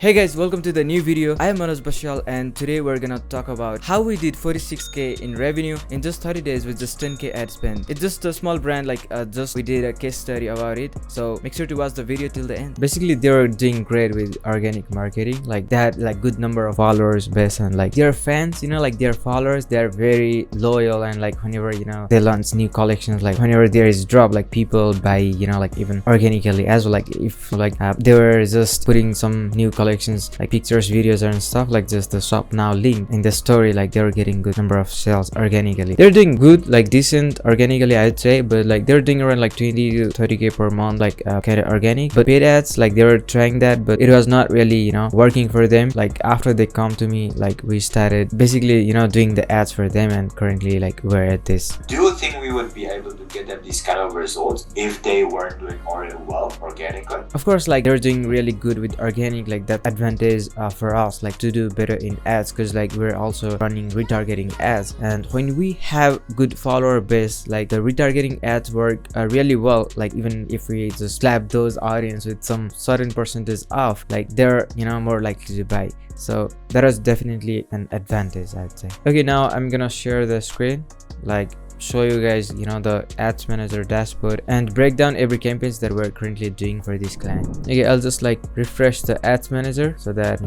Hey guys, welcome to the new video. I am Manoj Bashal and today we're gonna talk about how we did 46k in revenue in just 30 days with just 10k ad spend. It's just a small brand, just we did a case study about it, so make sure to watch the video till the end. Basically they were doing great with organic marketing, like they had like good number of followers based on like their fans, like their followers. They're very loyal, and like whenever they launch new collections, like whenever there is drop, like people buy, like even organically as well. Like if they were just putting some new collections like pictures, videos and stuff, like just the shop now link in the story, like they were getting good number of sales organically. They're doing good, like decent organically I'd say, but like they're doing around like 20 to 30k per month, like kind of organic. But paid ads, like they were trying that, but it was not really working for them. Like after they come to me, like we started basically doing the ads for them, and currently like we're at this. Do you think we would be able to get them these kind of results if they weren't doing already well organically? Of course, like they're doing really good with organic, like that advantage for us, like to do better in ads, because like we're also running retargeting ads, and when we have good follower base, like the retargeting ads work really well. Like even if we just slap those audience with some certain percentage off, like they're more likely to buy. So that is definitely an advantage, I'd say. Okay, now I'm gonna share the screen, like show you guys the ads manager dashboard and break down every campaigns that we're currently doing for this client. Okay, I'll just like refresh the ads manager so that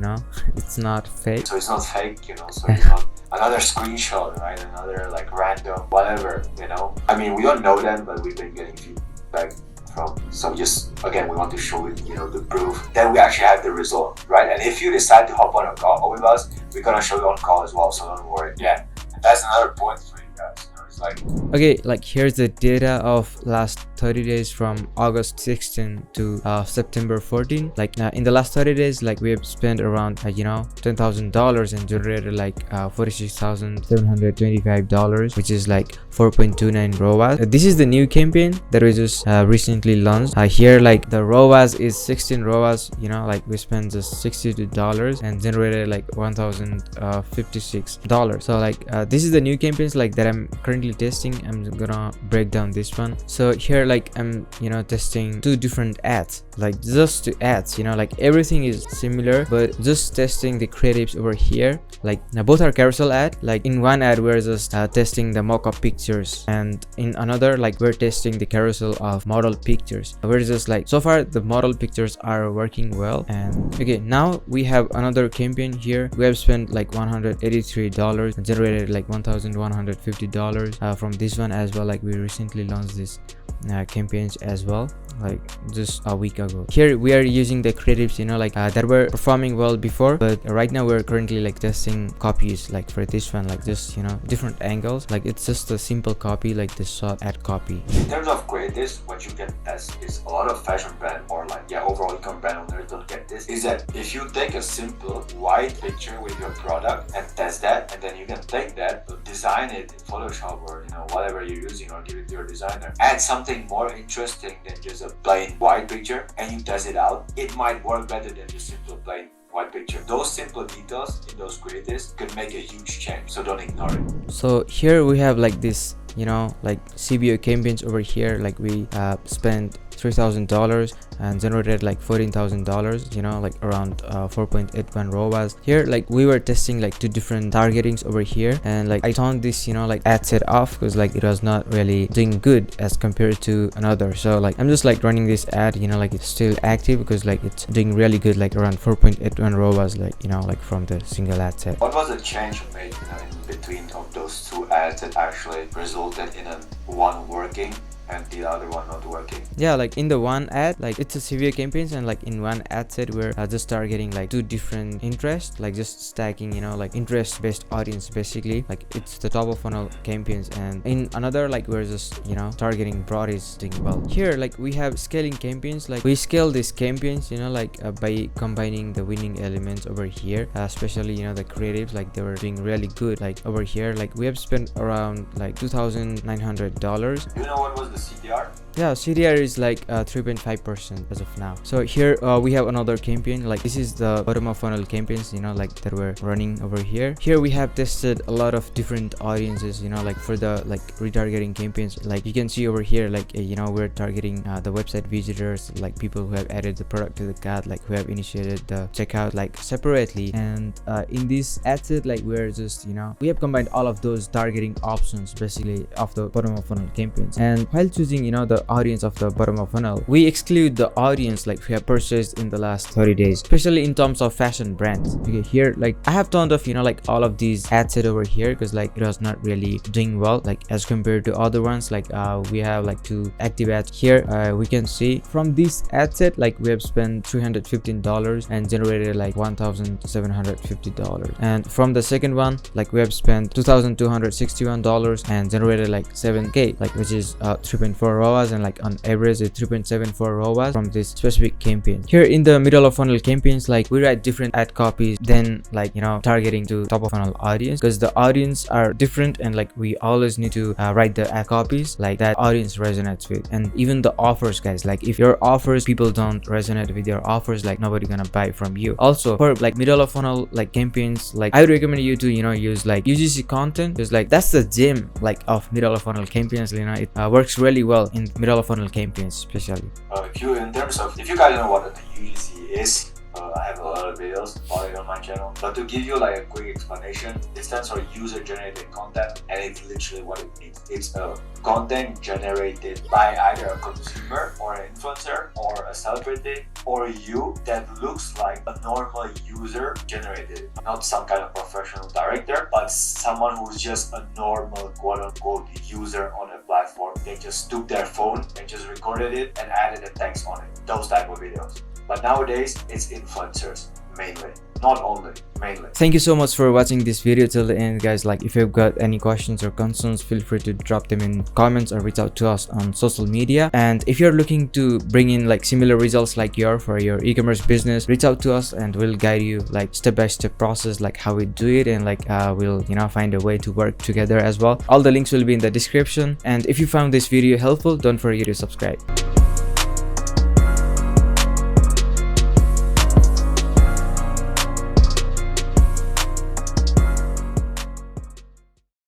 it's not fake. So it's not fake, so it's not another screenshot, right? Another like random whatever, I mean, we don't know them, but we've been getting feedback from, so just again we want to show it, the proof that we actually have the result, right? And if you decide to hop on a call with us, we're gonna show you on call as well, so don't worry. Yeah, and that's another point for you guys. Okay, like here's the data of last 30 days from August 16 to September 14. Like in the last 30 days, like we have spent around $10,000 and generated like $46,725, which is like 4.29 ROAS. This is the new campaign that we just recently launched. Here like the ROAS is 16 ROAS. Like we spent just $62 and generated like $1,056. So like this is the new campaigns like that I'm currently testing. I'm gonna break down this one. So here like I'm testing two different ads, like just two ads, like everything is similar, but just testing the creatives over here. Like now both are carousel ad. Like in one ad we're just testing the mock-up pictures, and in another like we're testing the carousel of model pictures. We're just like, so far the model pictures are working well. And okay, now we have another campaign here. We have spent like $183 and generated like $1,150 from this one as well. Like we recently launched this campaigns as well, like just a week ago. Here we are using the creatives that were performing well before, but right now we're currently like testing copies, like for this one, like just different angles. Like it's just a simple copy, like the short ad copy. In terms of creatives, what you can test is a lot of fashion brand or like overall e-com brand owners don't get this, is that if you take a simple white picture with your product and test that, and then you can take that, design it in Photoshop or whatever you're using, or give it to your designer, add something more interesting than just a plain white picture, and you test it out, it might work better than just simple plain white picture. Those simple details in those creatives could make a huge change, so don't ignore it. So here we have like this like CBO campaigns over here. Like we spent $3,000 and generated like $14,000, like around 4.81 ROAS. Here like we were testing like two different targetings over here, and like I turned this like ad set off because like it was not really doing good as compared to another. So like I'm just like running this ad, like it's still active because like it's doing really good, like around 4.81 ROAS, like like from the single ad set. What was the change you made in between of those two ads that actually resulted in one working and the other one not working? Yeah, like in the one ad, like it's a severe campaigns, and like in one ad set we're just targeting like two different interests, like just stacking like interest based audience. Basically like it's the top of funnel campaigns, and in another like we're just targeting broadies doing well. Here like we have scaling campaigns. Like we scale these campaigns by combining the winning elements over here, especially the creatives. Like they were doing really good. Like over here like we have spent around like $2,900. You know what was the CTR? Yeah, CDR is like 3.5% as of now. So here we have another campaign. Like this is the bottom of funnel campaigns, you know, like that we're running over here. Here we have tested a lot of different audiences, you know, like for the like retargeting campaigns. Like you can see over here, like you know, we're targeting the website visitors, like people who have added the product to the cart, like who have initiated the checkout like separately. And in this ad set, like we're just, you know, we have combined all of those targeting options basically of the bottom of funnel campaigns. And while choosing, you know, the audience of the bottom of funnel, we exclude the audience like who have purchased in the last 30 days, especially in terms of fashion brands. Okay, here like I have turned off, you know, like all of these ad set over here because like it was not really doing well like as compared to other ones. Like we have like 2 active ads here. We can see from this ad set, like we have spent $315 and generated like $1,750. And from the second one, like we have spent $2,261 and generated like 7k, like which is 3.4 ROAS, and like on average is 3.74 ROAS from this specific campaign. Here in the middle of funnel campaigns, like we write different ad copies than like, you know, targeting to top of funnel audience, because the audience are different, and like we always need to write the ad copies like that audience resonates with. And even the offers, guys, like if your offers, people don't resonate with your offers, like nobody gonna buy from you. Also for like middle of funnel like campaigns, like I would recommend you to, you know, use like UGC content, because like that's the gem like of middle of funnel campaigns. You know, it works really well in middle of funnel campaigns especially. If you guys don't know what the UGC is, I have a lot of videos about it on my channel, but to give you like a quick explanation, it stands for user generated content, and it's literally what it means. It's a content generated by either a consumer or an influencer or a celebrity or you that looks like a normal user generated it. Not some kind of professional director, but someone who's just a normal quote-unquote user on a platform. They just took their phone and just recorded it and added a text on it. Those type of videos. But nowadays, it's influencers mainly, not only, mainly. Thank you so much for watching this video till the end, guys. Like if you've got any questions or concerns, feel free to drop them in comments or reach out to us on social media. And if you're looking to bring in like similar results like for your e-commerce business, reach out to us and we'll guide you like step-by-step process, like how we do it, and like we'll, you know, find a way to work together as well. All the links will be in the description. And if you found this video helpful, don't forget to subscribe.